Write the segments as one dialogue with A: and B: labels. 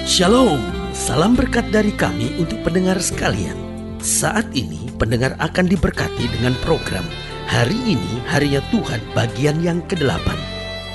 A: Shalom, salam berkat dari kami untuk pendengar sekalian. Saat ini pendengar akan diberkati dengan program Hari Ini Harinya Tuhan bagian yang ke-8.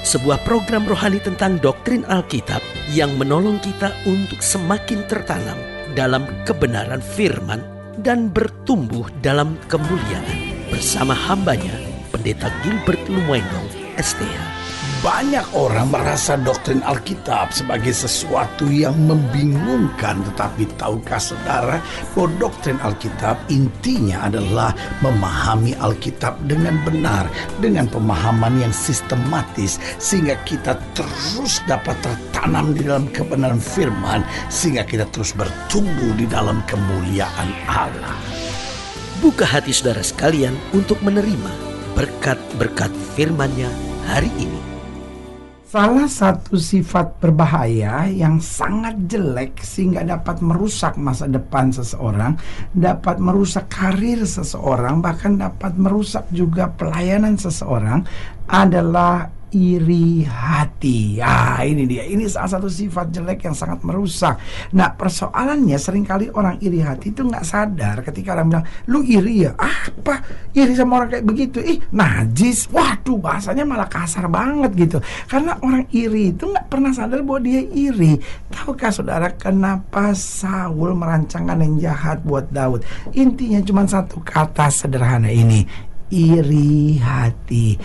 A: Sebuah program rohani tentang doktrin Alkitab yang menolong kita untuk semakin tertanam dalam kebenaran firman dan bertumbuh dalam kemuliaan. Bersama hambanya, Pendeta Gilbert Lumendo, STH.
B: Banyak orang merasa doktrin Alkitab sebagai sesuatu yang membingungkan. Tetapi tahukah saudara bahwa doktrin Alkitab intinya adalah memahami Alkitab dengan benar, dengan pemahaman yang sistematis, sehingga kita terus dapat tertanam di dalam kebenaran firman, sehingga kita terus bertumbuh di dalam kemuliaan Allah.
A: Buka hati saudara sekalian untuk menerima berkat-berkat firman-Nya hari ini.
C: Salah satu sifat berbahaya yang sangat jelek sehingga dapat merusak masa depan seseorang, dapat merusak karir seseorang, bahkan dapat merusak juga pelayanan seseorang adalah iri hati. Ini dia. Ini salah satu sifat jelek yang sangat merusak. Nah, persoalannya seringkali orang iri hati itu nggak sadar ketika orang bilang, lu iri ya? Apa? Iri sama orang kayak begitu? Najis. Waduh, bahasanya malah kasar banget gitu. Karena orang iri itu nggak pernah sadar bahwa dia iri. Tahukah saudara kenapa Saul merancangkan yang jahat buat Daud? Intinya cuma satu kata sederhana ini. Iri hati.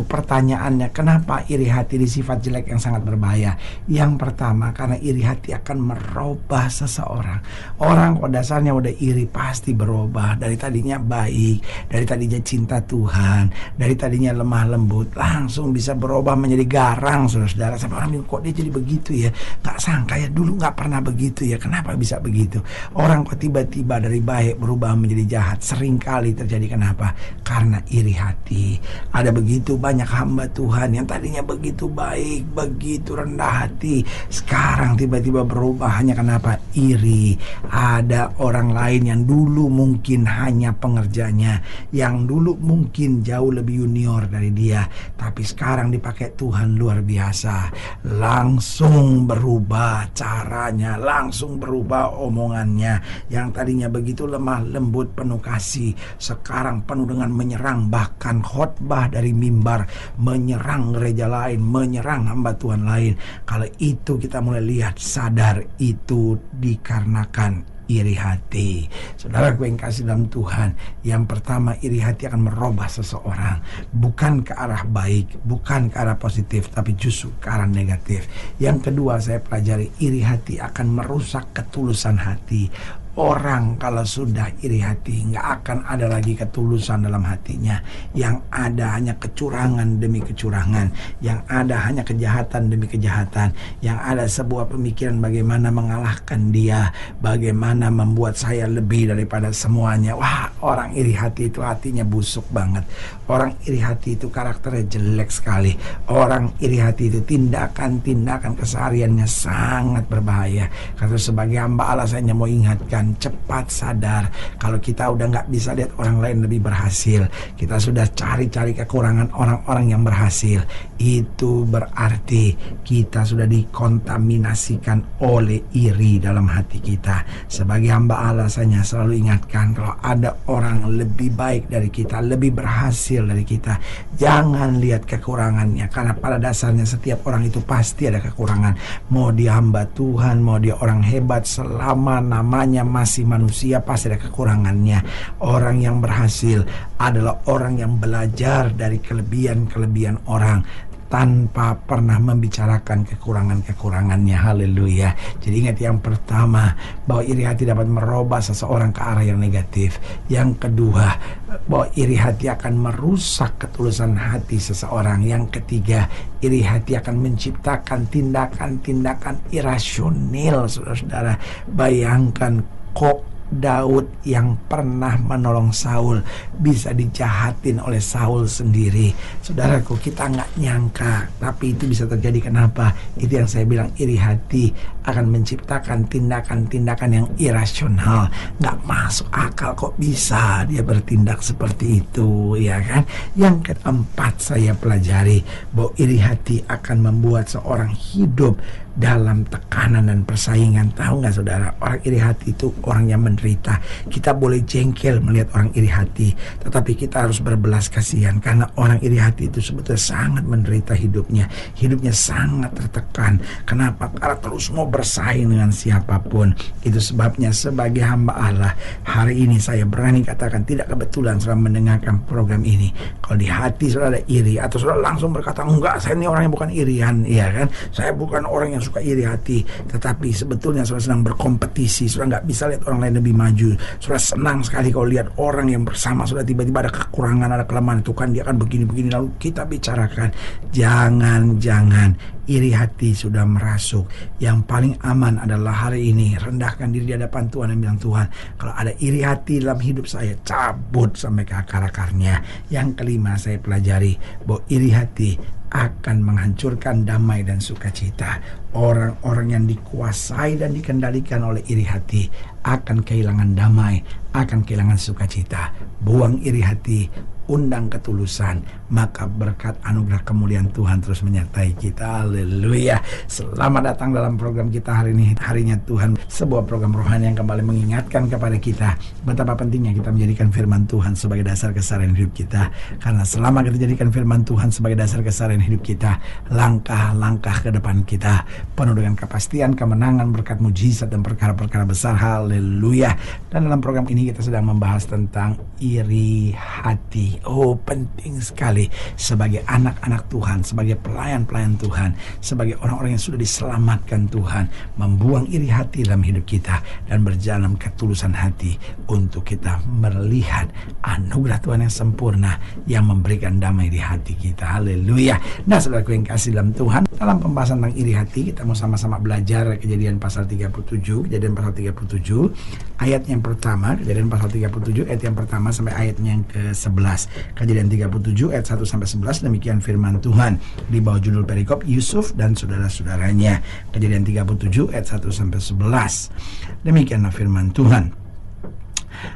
C: Pertanyaannya, kenapa iri hati di sifat jelek yang sangat berbahaya? Yang pertama, karena iri hati akan merubah seseorang. Orang kok dasarnya udah iri pasti berubah. Dari tadinya baik, dari tadinya cinta Tuhan, dari tadinya lemah lembut, langsung bisa berubah menjadi garang, saudara-saudara. Sampai orang bilang, kok dia jadi begitu ya? Gak sangka ya, dulu gak pernah begitu ya. Kenapa bisa begitu? Orang kok tiba-tiba dari baik berubah menjadi jahat? Seringkali terjadi. Kenapa? Karena iri hati. Ada begitu banyak hamba Tuhan yang tadinya begitu baik, begitu rendah hati, sekarang tiba-tiba berubah. Hanya kenapa? Iri. Ada orang lain yang dulu mungkin hanya pengerjanya, yang dulu mungkin jauh lebih junior dari dia, tapi sekarang dipakai Tuhan luar biasa. Langsung berubah caranya, langsung berubah omongannya. Yang tadinya begitu lemah lembut, penuh kasih, sekarang penuh dengan menyerang, bahkan khotbah dari mimbar, menyerang gereja lain, menyerang hamba Tuhan lain. Kalau itu kita mulai lihat, sadar itu dikarenakan iri hati. Saudara gue yang kasih dalam Tuhan, yang pertama, iri hati akan merubah seseorang, bukan ke arah baik, bukan ke arah positif, tapi justru ke arah negatif. Yang kedua, saya pelajari, iri hati akan merusak ketulusan hati. Orang kalau sudah iri hati, nggak akan ada lagi ketulusan dalam hatinya. Yang ada hanya kecurangan demi kecurangan, yang ada hanya kejahatan demi kejahatan, yang ada sebuah pemikiran bagaimana mengalahkan dia, bagaimana membuat saya lebih daripada semuanya. Wah, orang iri hati itu hatinya busuk banget. Orang iri hati itu karakternya jelek sekali. Orang iri hati itu tindakan-tindakan kesehariannya sangat berbahaya. Karena sebagai hamba Allah, saya hanya mau ingatkan, cepat sadar kalau kita udah nggak bisa lihat orang lain lebih berhasil, kita sudah cari-cari kekurangan orang-orang yang berhasil, itu berarti kita sudah dikontaminasikan oleh iri dalam hati kita. Sebagai hamba Allah, saya selalu ingatkan, kalau ada orang lebih baik dari kita, lebih berhasil dari kita, jangan lihat kekurangannya, karena pada dasarnya setiap orang itu pasti ada kekurangan. Mau dia hamba Tuhan, mau dia orang hebat, selama namanya masih manusia, pasti ada kekurangannya. Orang yang berhasil adalah orang yang belajar dari kelebihan-kelebihan orang tanpa pernah membicarakan kekurangan-kekurangannya. Haleluya. Jadi ingat, yang pertama, bahwa iri hati dapat merubah seseorang ke arah yang negatif. Yang kedua, bahwa iri hati akan merusak ketulusan hati seseorang. Yang ketiga, iri hati akan menciptakan tindakan-tindakan irasional. Saudara-saudara, bayangkan kok Daud yang pernah menolong Saul bisa dijahatin oleh Saul sendiri. Saudaraku, kita nggak nyangka, tapi itu bisa terjadi. Kenapa? Itu yang saya bilang, iri hati akan menciptakan tindakan-tindakan yang irasional. Nggak masuk akal, kok bisa dia bertindak seperti itu, ya kan? Yang keempat, saya pelajari bahwa iri hati akan membuat seorang hidup dalam tekanan dan persaingan. Tahu nggak saudara, orang iri hati itu orang yang menderita. Kita boleh jengkel melihat orang iri hati, tetapi kita harus berbelas kasihan, karena orang iri hati itu sebetulnya sangat menderita hidupnya. Hidupnya sangat tertekan. Kenapa? Karena terus mau bersaing dengan siapapun. Itu sebabnya sebagai hamba Allah, hari ini saya berani katakan tidak kebetulan saudara mendengarkan program ini. Kalau di hati saudara ada iri, atau saudara langsung berkata, enggak, saya ini orang yang bukan irian, iya kan? Saya bukan orang yang suka iri hati. Tetapi sebetulnya saudara sedang berkompetisi. Saudara nggak bisa lihat orang lain lebih maju. Saudara senang sekali kalau lihat orang yang bersama saudara tiba-tiba ada kekurangan, ada kelemahan, itu kan dia akan begini-begini. Lalu kita bicarakan, jangan iri hati sudah merasuk. Yang paling aman adalah hari ini rendahkan diri di hadapan Tuhan dan bilang, Tuhan, kalau ada iri hati dalam hidup saya, cabut sampai ke akar-akarnya. Yang kelima, saya pelajari bahwa iri hati akan menghancurkan damai dan sukacita. Orang-orang yang dikuasai dan dikendalikan oleh iri hati akan kehilangan damai, akan kehilangan sukacita. Buang iri hati, undang ketulusan, maka berkat anugerah kemuliaan Tuhan terus menyertai kita. Haleluya. Selamat datang dalam program kita hari ini, Harinya Tuhan, sebuah program rohani yang kembali mengingatkan kepada kita betapa pentingnya kita menjadikan firman Tuhan sebagai dasar keseharian hidup kita. Karena selama kita jadikan firman Tuhan sebagai dasar keseharian hidup kita, langkah-langkah ke depan kita penuh dengan kepastian, kemenangan, berkat mujizat dan perkara-perkara besar. Haleluya. Dan dalam program ini kita sedang membahas tentang iri hati. Oh, penting sekali sebagai anak-anak Tuhan, sebagai pelayan-pelayan Tuhan, sebagai orang-orang yang sudah diselamatkan Tuhan, membuang iri hati dalam hidup kita dan berjalan ketulusan hati untuk kita melihat anugerah Tuhan yang sempurna yang memberikan damai di hati kita. Haleluya. Nah, saudaraku yang kasih dalam Tuhan, dalam pembahasan tentang iri hati kita mau sama-sama belajar Kejadian pasal 37, Kejadian pasal 37 ayat yang pertama, Kejadian pasal 37 ayat yang pertama sampai ayatnya yang ke-11. Kejadian 37 ayat 1 sampai 11, demikian firman Tuhan di bawah judul perikop Yusuf dan saudara-saudaranya. Kejadian 37 ayat 1 sampai 11. Demikianlah firman Tuhan.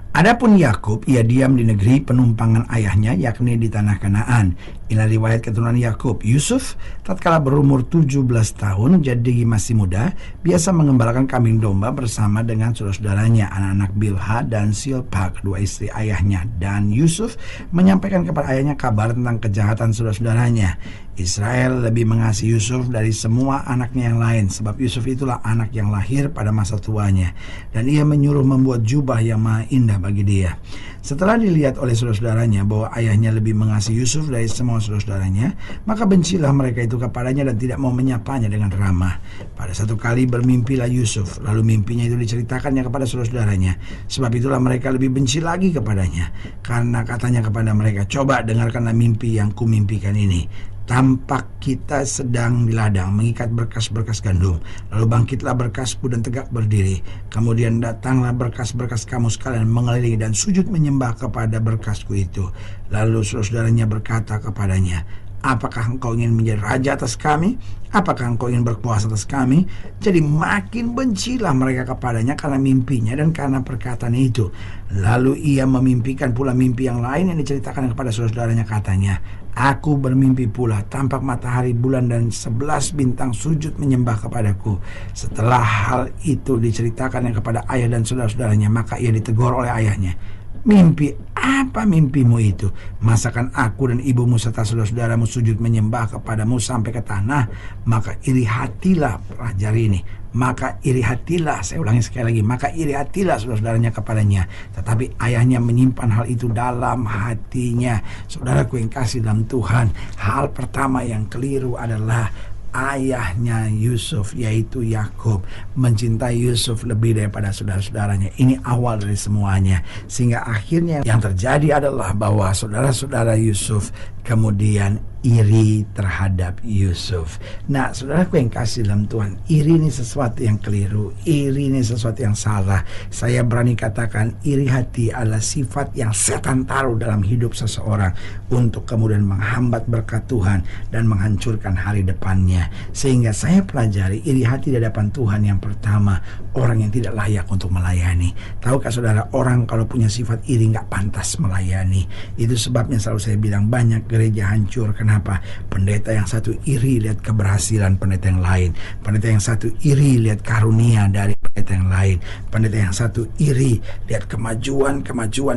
C: Adapun Yakub, ia diam di negeri penumpangan ayahnya, yakni di tanah Kanaan. Inilah riwayat keturunan Yakub. Yusuf tatkala berumur 17 tahun, jadi masih muda, biasa mengembalakan kambing domba bersama dengan saudara-saudaranya, anak-anak Bilha dan Silpa, kedua istri ayahnya. Dan Yusuf menyampaikan kepada ayahnya kabar tentang kejahatan saudara-saudaranya. Israel lebih mengasihi Yusuf dari semua anaknya yang lain, sebab Yusuf itulah anak yang lahir pada masa tuanya. Dan ia menyuruh membuat jubah yang maha indah bagi dia. Setelah dilihat oleh saudara-saudaranya bahwa ayahnya lebih mengasihi Yusuf dari semua saudara-saudaranya, maka bencilah mereka itu kepadanya dan tidak mau menyapanya dengan ramah. Pada satu kali bermimpilah Yusuf, lalu mimpinya itu diceritakannya kepada saudara-saudaranya. Sebab itulah mereka lebih benci lagi kepadanya, karena katanya kepada mereka, coba dengarkanlah mimpi yang kumimpikan ini. Tampak kita sedang di ladang mengikat berkas-berkas gandum. Lalu bangkitlah berkasku dan tegak berdiri. Kemudian datanglah berkas-berkas kamu sekalian mengelilingi dan sujud menyembah kepada berkasku itu. Lalu saudara-saudaranya berkata kepadanya, apakah engkau ingin menjadi raja atas kami? Apakah engkau ingin berkuasa atas kami? Jadi makin bencilah mereka kepadanya karena mimpinya dan karena perkataan itu. Lalu ia memimpikan pula mimpi yang lain yang diceritakan kepada saudara-saudaranya, katanya, aku bermimpi pula, tampak matahari, bulan dan 11 bintang sujud menyembah kepadaku. Setelah hal itu diceritakan kepada ayah dan saudara-saudaranya, maka ia ditegur oleh ayahnya. Mimpi apa mimpimu itu? Masakan aku dan ibumu serta saudara-saudaramu sujud menyembah kepadamu sampai ke tanah? Maka iri hatilah, pelajari ini, maka iri hatilah, saya ulangi sekali lagi, maka iri hatilah saudara-saudaranya kepadanya. Tetapi ayahnya menyimpan hal itu dalam hatinya. Saudaraku yang kasih dalam Tuhan, hal pertama yang keliru adalah ayahnya Yusuf, yaitu Yakub, mencintai Yusuf lebih daripada saudara-saudaranya. Ini awal dari semuanya, sehingga akhirnya yang terjadi adalah bahwa saudara-saudara Yusuf kemudian iri terhadap Yusuf. Nah, saudaraku yang kasih dalam Tuhan, iri ini sesuatu yang keliru, iri ini sesuatu yang salah. Saya berani katakan iri hati adalah sifat yang setan taruh dalam hidup seseorang untuk kemudian menghambat berkat Tuhan dan menghancurkan hari depannya. Sehingga saya pelajari iri hati di hadapan Tuhan yang pertama, orang yang tidak layak untuk melayani. Tahukah saudara, orang kalau punya sifat iri nggak pantas melayani. Itu sebabnya selalu saya bilang banyak gereja hancur karena Kenapa? Pendeta yang satu iri lihat keberhasilan pendeta yang lain. Pendeta yang satu iri lihat karunia dari pendeta yang lain. Pendeta yang satu iri lihat kemajuan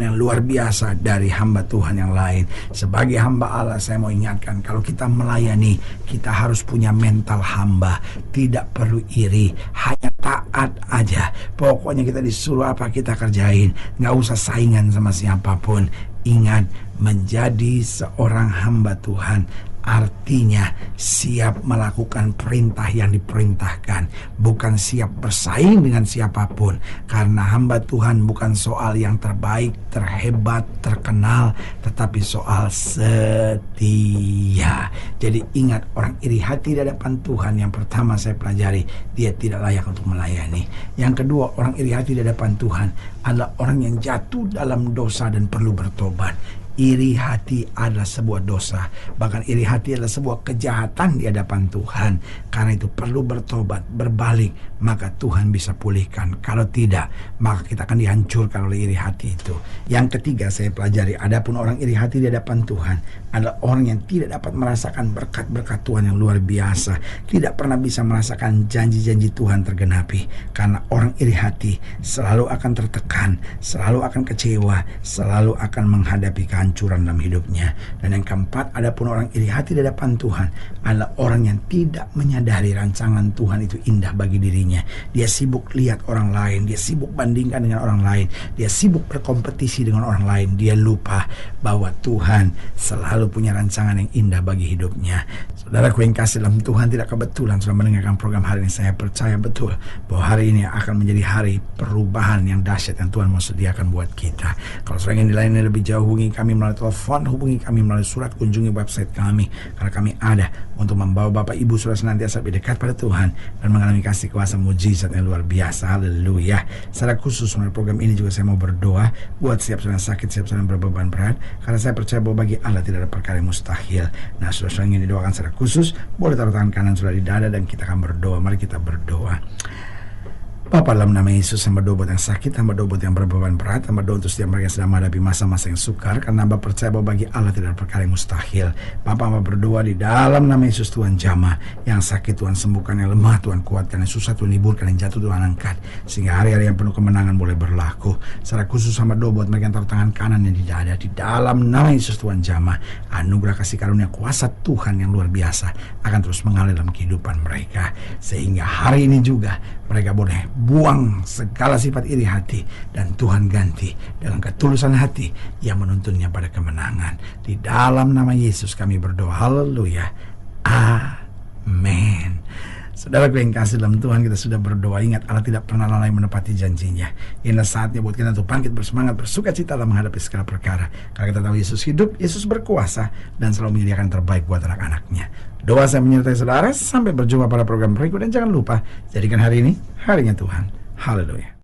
C: yang luar biasa dari hamba Tuhan yang lain. Sebagai hamba Allah, saya mau ingatkan, kalau kita melayani, kita harus punya mental hamba. Tidak perlu iri, hanya taat aja. Pokoknya kita disuruh apa kita kerjain. Nggak usah saingan sama siapapun. Ingat, menjadi seorang hamba Tuhan artinya siap melakukan perintah yang diperintahkan, bukan siap bersaing dengan siapapun. Karena hamba Tuhan bukan soal yang terbaik, terhebat, terkenal, tetapi soal setia. Jadi ingat, orang iri hati di hadapan Tuhan, yang pertama saya pelajari, dia tidak layak untuk melayani. Yang kedua, orang iri hati di hadapan Tuhan adalah orang yang jatuh dalam dosa dan perlu bertobat. Iri hati adalah sebuah dosa, bahkan iri hati adalah sebuah kejahatan di hadapan Tuhan. Karena itu perlu bertobat, berbalik, maka Tuhan bisa pulihkan. Kalau tidak, maka kita akan dihancurkan oleh iri hati itu. Yang ketiga saya pelajari, adapun orang iri hati di hadapan Tuhan adalah orang yang tidak dapat merasakan berkat-berkat Tuhan yang luar biasa, tidak pernah bisa merasakan janji-janji Tuhan tergenapi. Karena orang iri hati selalu akan tertekan, selalu akan kecewa, selalu akan menghadapi kehancuran dalam hidupnya. Dan yang keempat, adapun orang iri hati di hadapan Tuhan adalah orang yang tidak menyadari rancangan Tuhan itu indah bagi dirinya. Dia sibuk lihat orang lain, dia sibuk bandingkan dengan orang lain, dia sibuk berkompetisi dengan orang lain. Dia lupa bahwa Tuhan selalu punya rancangan yang indah bagi hidupnya. Saudaraku yang kasih dalam Tuhan, tidak kebetulan sudah mendengarkan program hari ini. Saya percaya betul bahwa hari ini akan menjadi hari perubahan yang dahsyat yang Tuhan mau sediakan buat kita. Kalau saudara ingin dilayani lebih jauh, hubungi kami melalui telepon, hubungi kami melalui surat, kunjungi website kami. Karena kami ada untuk membawa Bapak Ibu Saudara senantiasa lebih dekat pada Tuhan dan mengalami kasih kuasa mujizat yang luar biasa. Haleluya. Secara khusus melalui program ini juga saya mau berdoa buat setiap saudara sakit, setiap saudara berbeban berat. Karena saya percaya bahwa bagi Allah tidak ada perkara yang mustahil. Nah, saudara ingin didoakan secara khusus, boleh taruh tangan kanan saudara di dada dan kita akan berdoa. Mari kita berdoa. Bapa, dalam nama Yesus, hamba doa buat yang sakit, hamba doa buat yang berbeban berat, hamba doa untuk setiap mereka yang sedang menghadapi masa-masa yang sukar, karena hamba percaya bahwa bagi Allah tidak ada perkara yang mustahil. Bapa, hamba berdoa di dalam nama Yesus, Tuhan jamah yang sakit Tuhan sembuhkan, yang lemah Tuhan kuatkan, yang susah Tuhan liburkan, yang jatuh Tuhan angkat, sehingga hari-hari yang penuh kemenangan boleh berlaku. Secara khusus hamba doa buat mereka yang taruh tangan kanan yang di dada, di dalam nama Yesus Tuhan jamah, anugerah kasih karunia kuasa Tuhan yang luar biasa akan terus mengalir dalam kehidupan mereka, sehingga hari ini juga mereka boleh buang segala sifat iri hati dan Tuhan ganti dengan ketulusan hati yang menuntunnya pada kemenangan. Di dalam nama Yesus kami berdoa. Haleluya. Amin. Saudara yang kasih dalam Tuhan, kita sudah berdoa. Ingat, Allah tidak pernah lalai menepati janjinya. Inilah saatnya buat kita untuk bangkit bersemangat, bersuka cita dalam menghadapi segala perkara. Karena kita tahu Yesus hidup, Yesus berkuasa, dan selalu menyediakan terbaik buat anak-anaknya. Doa saya menyertai saudara. Sampai berjumpa pada program berikut. Dan jangan lupa, jadikan hari ini harinya Tuhan. Haleluya.